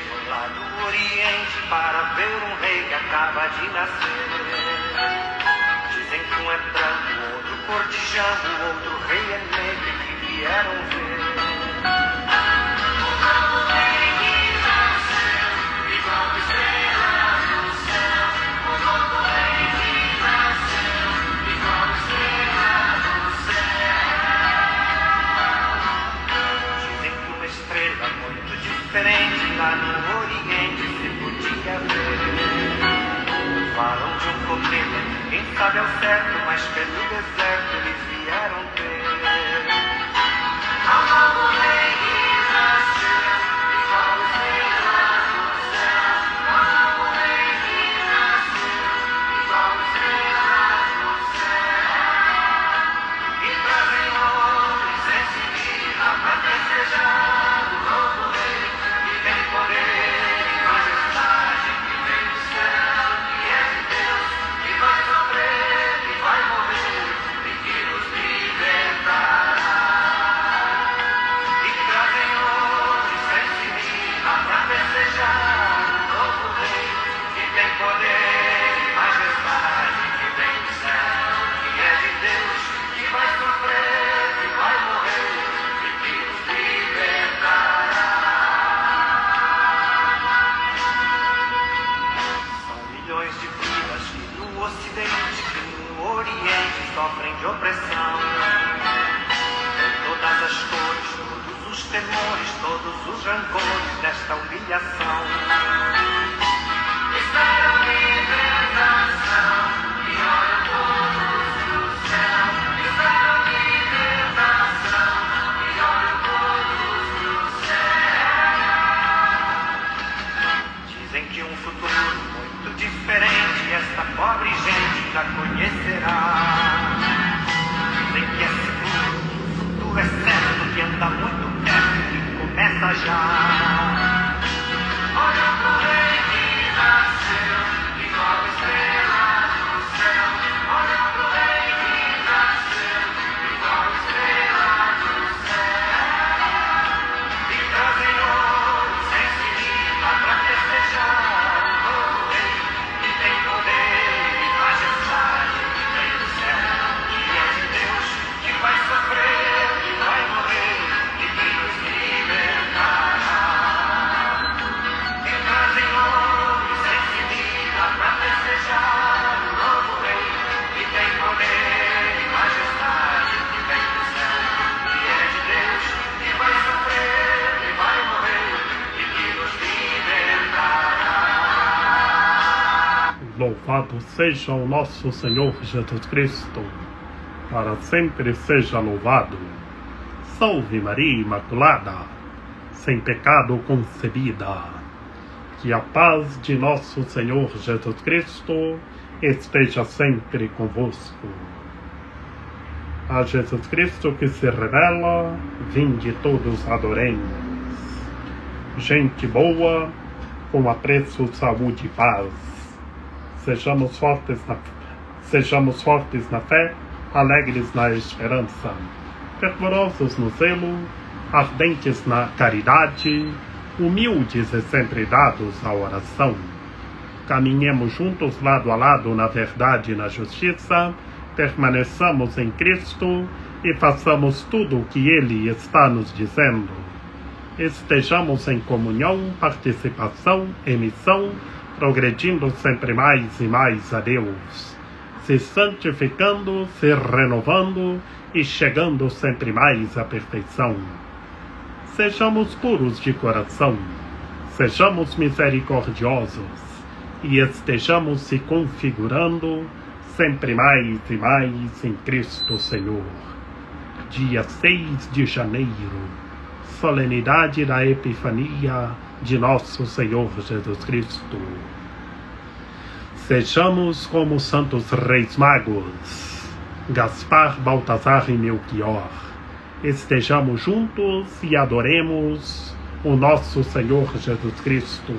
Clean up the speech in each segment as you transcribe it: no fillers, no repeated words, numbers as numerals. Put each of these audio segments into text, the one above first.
Chegam lá do Oriente para ver um rei que acaba de nascer. Dizem que um é branco, outro cor de jambo, outro rei é negro que vieram ver. O novo rei que nasceu, igual a estrela no céu. O novo rei que nasceu, igual a estrela no céu. Dizem que uma estrela muito diferente lá no Oriente se podia ver. Falam de um cometa, quem sabe ao certo, mas pelo deserto eles vieram ter. Ao novo rei que nasceu, igual a estrela no céu. Ao novo rei que nasceu, igual a estrela no céu. E trazem ouro, incenso e mirra pra festejar o novo rei que tem poder e majestade, que vem do céu, que é de Deus, que vai sofrer, que vai morrer e que nos libertará. E trazem ouro, incenso e mirra pra festejar o novo rei que tem poder e majestade, que vem do céu, que é de Deus, que vai sofrer, que vai morrer e que nos libertará. São milhões de vidas que no Ocidente, que no Oriente sofrem de opressão. Todas as cores, todos os temores, todos os rancores desta humilhação. Esperam libertação e olham todos pro céu. Esperam libertação e olham todos pro céu. Dizem que um futuro muito diferente esta pobre gente já conhecerá. Dizem que é seguro, que o futuro é certo, que anda muito perto, que começa já. Olha pro rei que nasceu, igual a estrela no céu. Olha pro rei que nasceu, igual a estrela no céu. E trazem ouro, incenso e mirra pra festejar o novo rei que tem poder e majestade, que vem do céu, que é de Deus, que vai sofrer, que vai morrer e que nos libertará. E trazem ouro, incenso e mirra pra festejar o novo rei que tem poder e majestade, que vem do céu, que é de Deus, que vai sofrer, que vai morrer e que nos libertará. Louvado seja o nosso Senhor Jesus Cristo, para sempre seja louvado. Salve Maria Imaculada, sem pecado concebida. Que a paz de nosso Senhor Jesus Cristo esteja sempre convosco. A Jesus Cristo que se revela, vinde todos adoremos. Gente boa, com apreço, saúde e paz. Sejamos fortes na fé, alegres na esperança, fervorosos no zelo, ardentes na caridade, humildes e sempre dados à oração. Caminhemos juntos lado a lado na verdade e na justiça, permaneçamos em Cristo e façamos tudo o que Ele está nos dizendo. Estejamos em comunhão, participação e missão, progredindo sempre mais e mais a Deus, se santificando, se renovando e chegando sempre mais à perfeição. Sejamos puros de coração, sejamos misericordiosos e estejamos se configurando sempre mais e mais em Cristo Senhor. Dia 6 de janeiro, solenidade da Epifania de nosso Senhor Jesus Cristo. Sejamos como santos reis magos, Gaspar, Baltazar e Melquior. Estejamos juntos e adoremos o nosso Senhor Jesus Cristo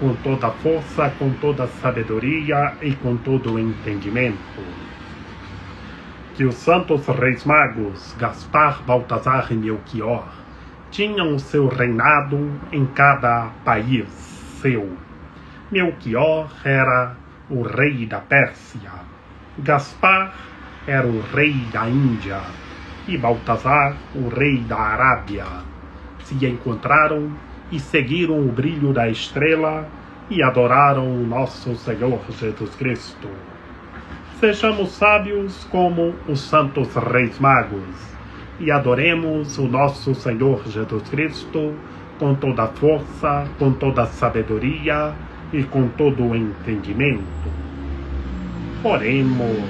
com toda a força, com toda a sabedoria e com todo o entendimento. Que os santos reis magos, Gaspar, Baltazar e Melquior, tinham o seu reinado em cada país seu. Melquior era o rei da Pérsia, Gaspar era o rei da Índia e Baltazar o rei da Arábia. Se encontraram e seguiram o brilho da estrela e adoraram o nosso Senhor Jesus Cristo. Sejamos sábios como os santos reis magos e adoremos o nosso Senhor Jesus Cristo com toda a força, com toda a sabedoria e com todo o entendimento. Oremos.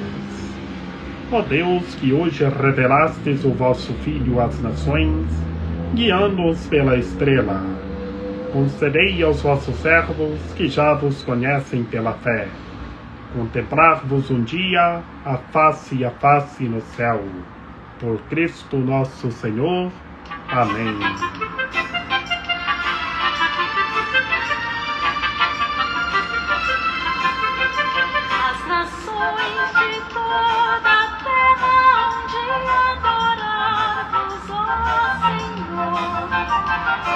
Ó Deus, que hoje revelastes o vosso Filho às nações, guiando-os pela estrela, concedei aos vossos servos, que já vos conhecem pela fé, contemplar-vos um dia a face no céu. Por Cristo nosso Senhor. Amém. As nações de toda a terra hão de adorar-vos, ó Senhor.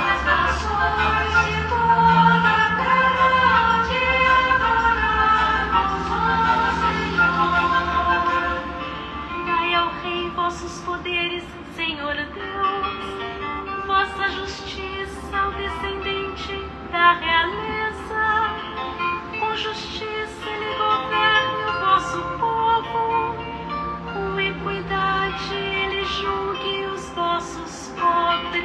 As nações de toda a terra hão de adorar-vos, ó Senhor. Dai ao Rei vossos poderes, Senhor Deus, vossa justiça ao descendente da realeza. Com justiça ele governe o vosso povo, com equidade ele julgue os vossos pobres.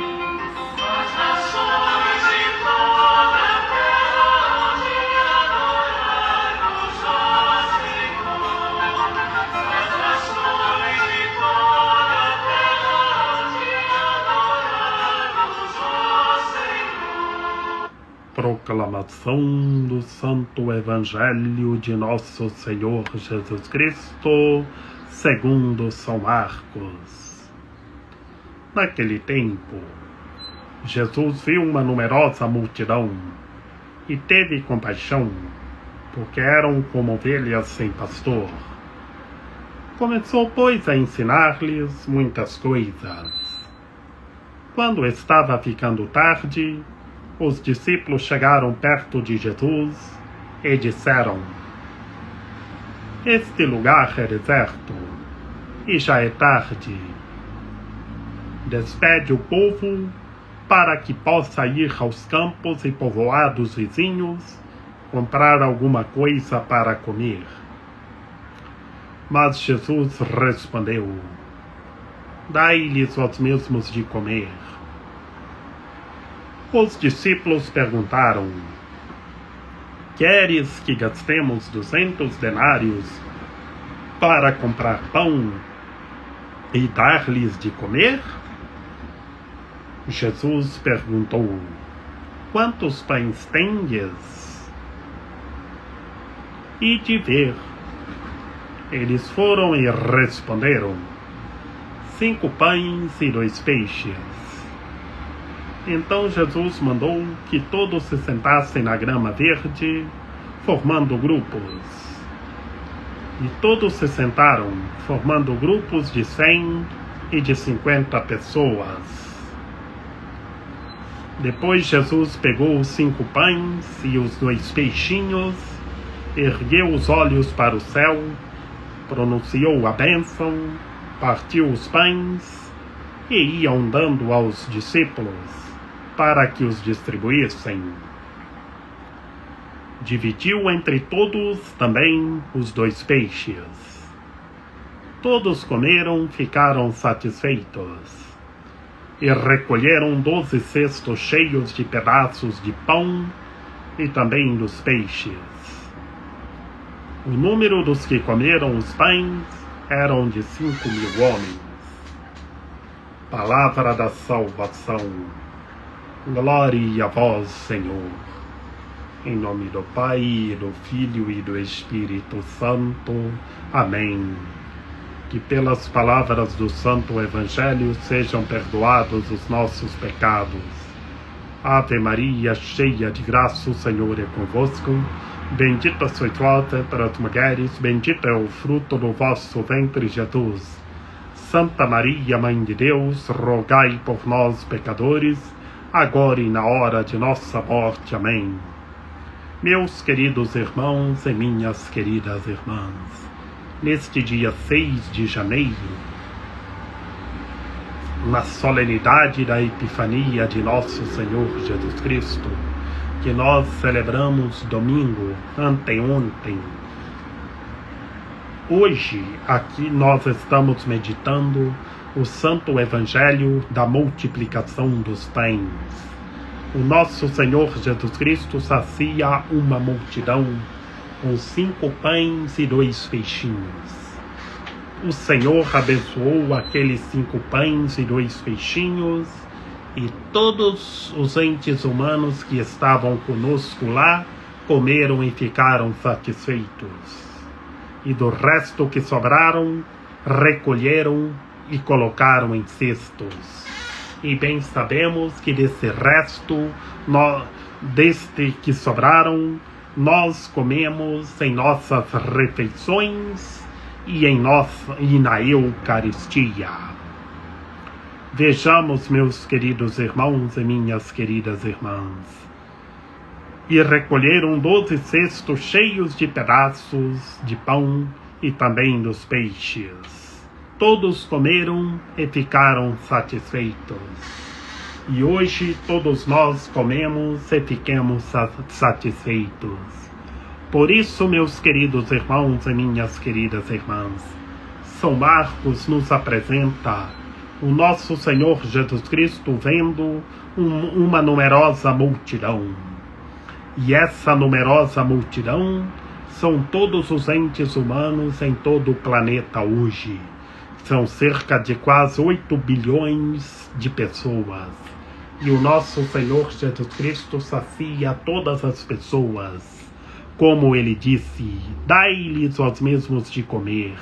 As nações de toda a terra hão de adorar-vos, ó Senhor. As nações de toda a terra hão de adorar-vos, ó Senhor. Proclamação do Santo Evangelho de Nosso Senhor Jesus Cristo, segundo São Marcos. Naquele tempo, Jesus viu uma numerosa multidão e teve compaixão, porque eram como ovelhas sem pastor. Começou, pois, a ensinar-lhes muitas coisas. Quando estava ficando tarde, os discípulos chegaram perto de Jesus e disseram: Este lugar é deserto e já é tarde. Despede o povo para que possa ir aos campos e povoados vizinhos comprar alguma coisa para comer. Mas Jesus respondeu: Dai-lhes vós mesmos de comer. Os discípulos perguntaram: Queres que gastemos 200 denários para comprar pão e dar-lhes de comer? Jesus perguntou: Quantos pães tendes? E de ver. Eles foram e responderam: 5 pães e 2 peixes. Então Jesus mandou que todos se sentassem na grama verde, formando grupos. E todos se sentaram, formando grupos de 100 e de 50 pessoas. Depois Jesus pegou os 5 pães e os 2 peixinhos, ergueu os olhos para o céu, pronunciou a bênção, partiu os pães e ia dando aos discípulos para que os distribuíssem. Dividiu entre todos também os 2 peixes. Todos comeram, ficaram satisfeitos, e recolheram 12 cestos cheios de pedaços de pão e também dos peixes. O número dos que comeram os pães eram de 5.000 homens. Palavra da salvação. Glória a vós, Senhor. Em nome do Pai, do Filho e do Espírito Santo. Amém. Que pelas palavras do Santo Evangelho sejam perdoados os nossos pecados. Ave Maria, cheia de graça, o Senhor é convosco. Bendita sois vós entre as mulheres, bendito é o fruto do vosso ventre, Jesus. Santa Maria, Mãe de Deus, rogai por nós, pecadores, agora e na hora de nossa morte. Amém. Meus queridos irmãos e minhas queridas irmãs, neste dia 6 de janeiro, na solenidade da Epifania de Nosso Senhor Jesus Cristo, que nós celebramos domingo, anteontem, hoje, aqui nós estamos meditando o Santo Evangelho da multiplicação dos pães. O nosso Senhor Jesus Cristo sacia uma multidão com 5 pães e 2 peixinhos. O Senhor abençoou aqueles 5 pães e 2 peixinhos, e todos os entes humanos que estavam conosco lá comeram e ficaram satisfeitos. E do resto que sobraram, recolheram e colocaram em cestos. E bem sabemos que desse resto, deste que sobraram, nós comemos em nossas refeições e na Eucaristia. Vejamos, meus queridos irmãos e minhas queridas irmãs. E recolheram 12 cestos cheios de pedaços de pão e também dos peixes. Todos comeram e ficaram satisfeitos. E hoje todos nós comemos e fiquemos satisfeitos. Por isso, meus queridos irmãos e minhas queridas irmãs, São Marcos nos apresenta o nosso Senhor Jesus Cristo vendo uma numerosa multidão. E essa numerosa multidão são todos os entes humanos em todo o planeta hoje. São cerca de quase 8 bilhões de pessoas. E o nosso Senhor Jesus Cristo sacia todas as pessoas. Como ele disse, dai-lhes aos mesmos de comer.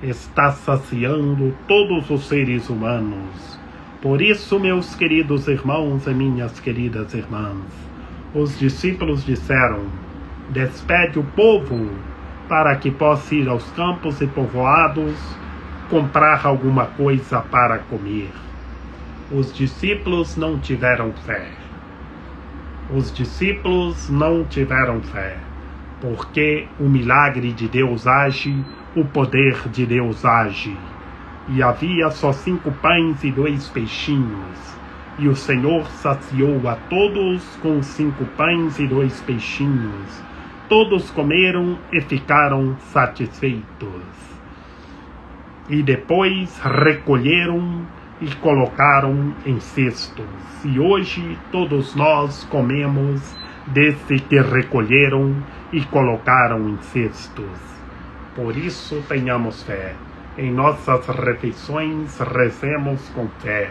Está saciando todos os seres humanos. Por isso, meus queridos irmãos e minhas queridas irmãs, os discípulos disseram, despede o povo para que possa ir aos campos e povoados comprar alguma coisa para comer. Os discípulos não tiveram fé. Os discípulos não tiveram fé, porque o milagre de Deus age, o poder de Deus age. E havia só 5 pães e 2 peixinhos, e o Senhor saciou a todos com 5 pães e 2 peixinhos. Todos comeram e ficaram satisfeitos. E depois recolheram e colocaram em cestos. E hoje todos nós comemos desse que recolheram e colocaram em cestos. Por isso tenhamos fé. Em nossas refeições rezemos com fé,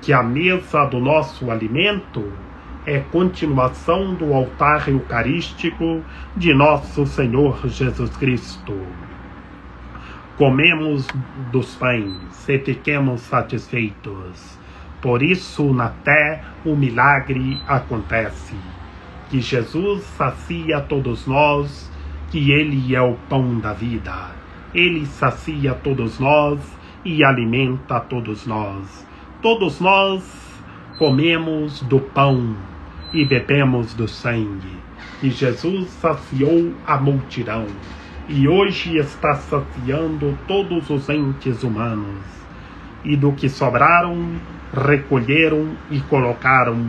que a mesa do nosso alimento é continuação do altar eucarístico de nosso Senhor Jesus Cristo. Comemos dos pães e fiquemos satisfeitos. Por isso, na fé, o milagre acontece. Que Jesus sacia todos nós, que Ele é o pão da vida. Ele sacia todos nós e alimenta todos nós. Todos nós comemos do pão e bebemos do sangue. E Jesus saciou a multidão. E hoje está saciando todos os entes humanos. E do que sobraram, recolheram e colocaram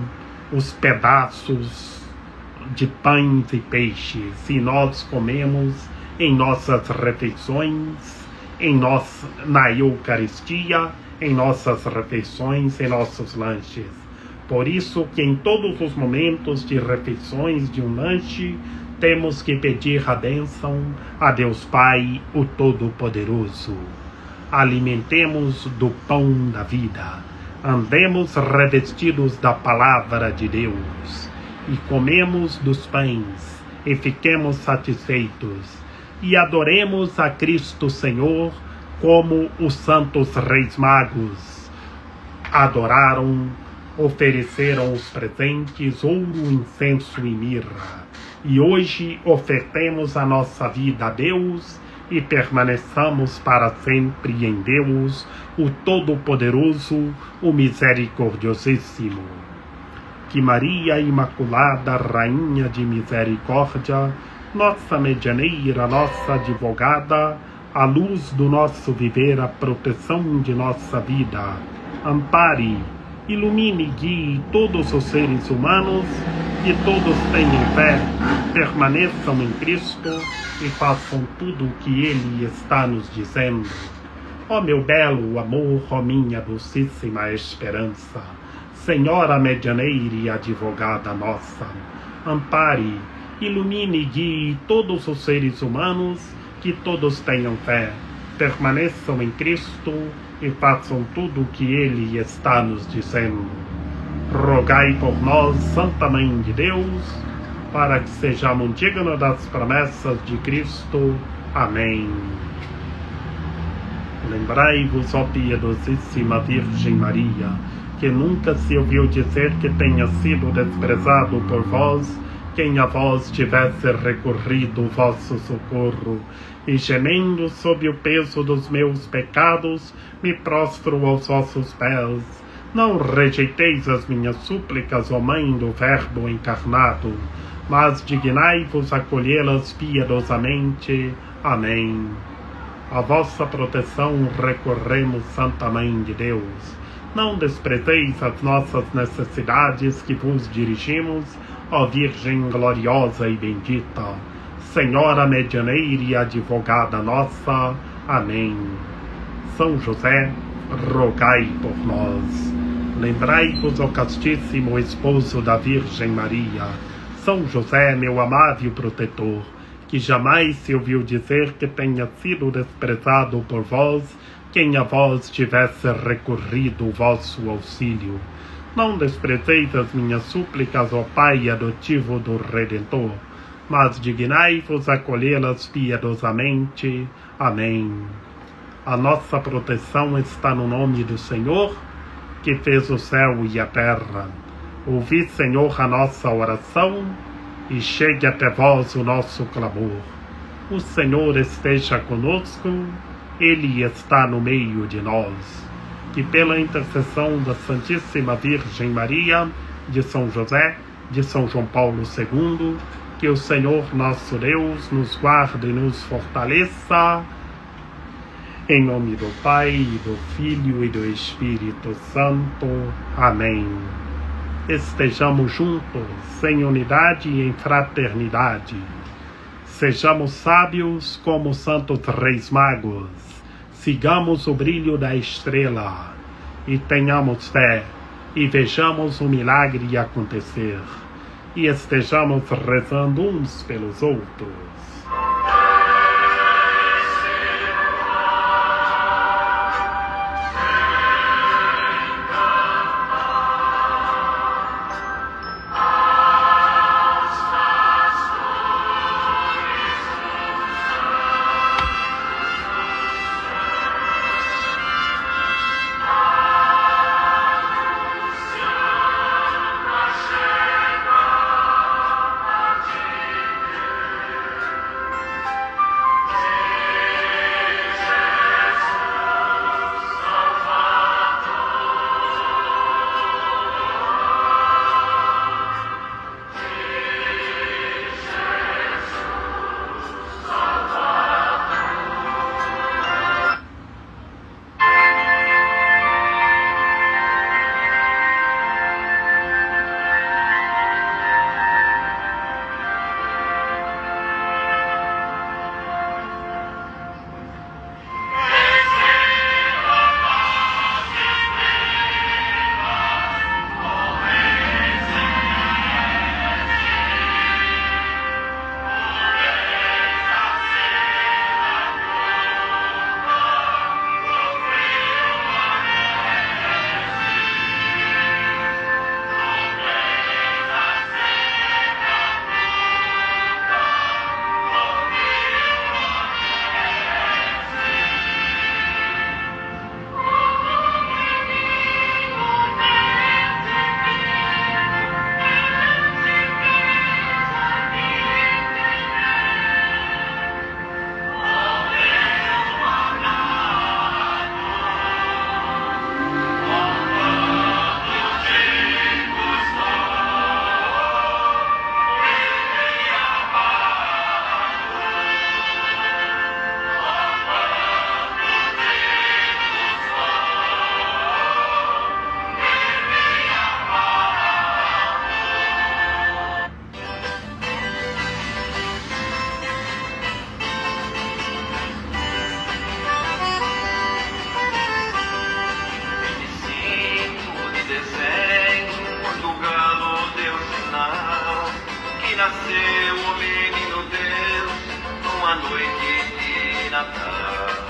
os pedaços de pães e peixes. E nós comemos em nossas refeições, na Eucaristia, em nossas refeições, em nossos lanches. Por isso que em todos os momentos de refeições de um lanche, temos que pedir a bênção a Deus Pai, o Todo-Poderoso. Alimentemos do pão da vida. Andemos revestidos da palavra de Deus. E comemos dos pães e fiquemos satisfeitos. E adoremos a Cristo Senhor como os santos reis magos adoraram, ofereceram os presentes, ouro, incenso e mirra. E hoje ofertemos a nossa vida a Deus e permaneçamos para sempre em Deus, o Todo-Poderoso, o Misericordiosíssimo. Que Maria Imaculada, Rainha de Misericórdia, nossa medianeira, nossa advogada, a luz do nosso viver, a proteção de nossa vida, ampare, ilumine e guie todos os seres humanos, que todos tenham fé, permaneçam em Cristo e façam tudo o que Ele está nos dizendo. Ó meu belo amor, ó minha docíssima esperança, Senhora medianeira e advogada nossa, ampare, ilumine e guie todos os seres humanos, que todos tenham fé, permaneçam em Cristo e façam tudo o que Ele está nos dizendo. Rogai por nós, Santa Mãe de Deus, para que sejamos dignos das promessas de Cristo. Amém. Lembrai-vos, ó piedosíssima Virgem Maria, que nunca se ouviu dizer que tenha sido desprezado por vós quem a vós tivesse recorrido o vosso socorro, e gemendo sob o peso dos meus pecados, me prostro aos vossos pés. Não rejeiteis as minhas súplicas, ó Mãe do Verbo encarnado, mas dignai-vos acolhê-las piedosamente. Amém. A vossa proteção recorremos, Santa Mãe de Deus. Não desprezeis as nossas necessidades que vos dirigimos, ó Virgem gloriosa e bendita, Senhora medianeira e advogada nossa. Amém. São José, rogai por nós. Lembrai-vos, ó castíssimo esposo da Virgem Maria, São José, meu amável protetor, que jamais se ouviu dizer que tenha sido desprezado por vós quem a vós tivesse recorrido o vosso auxílio. Não desprezeis as minhas súplicas, ó Pai adotivo do Redentor, mas dignai-vos acolhê-las piedosamente. Amém. A nossa proteção está no nome do Senhor, que fez o céu e a terra. Ouvi, Senhor, a nossa oração, e chegue até vós o nosso clamor. O Senhor esteja conosco, Ele está no meio de nós. Que pela intercessão da Santíssima Virgem Maria, de São José, de São João Paulo II, que o Senhor nosso Deus nos guarde e nos fortaleça. Em nome do Pai, do Filho e do Espírito Santo. Amém. Estejamos juntos, em unidade e em fraternidade. Sejamos sábios como os santos reis magos. Sigamos o brilho da estrela e tenhamos fé e vejamos o milagre acontecer e estejamos rezando uns pelos outros. nasceu o menino Deus numa noite de Natal.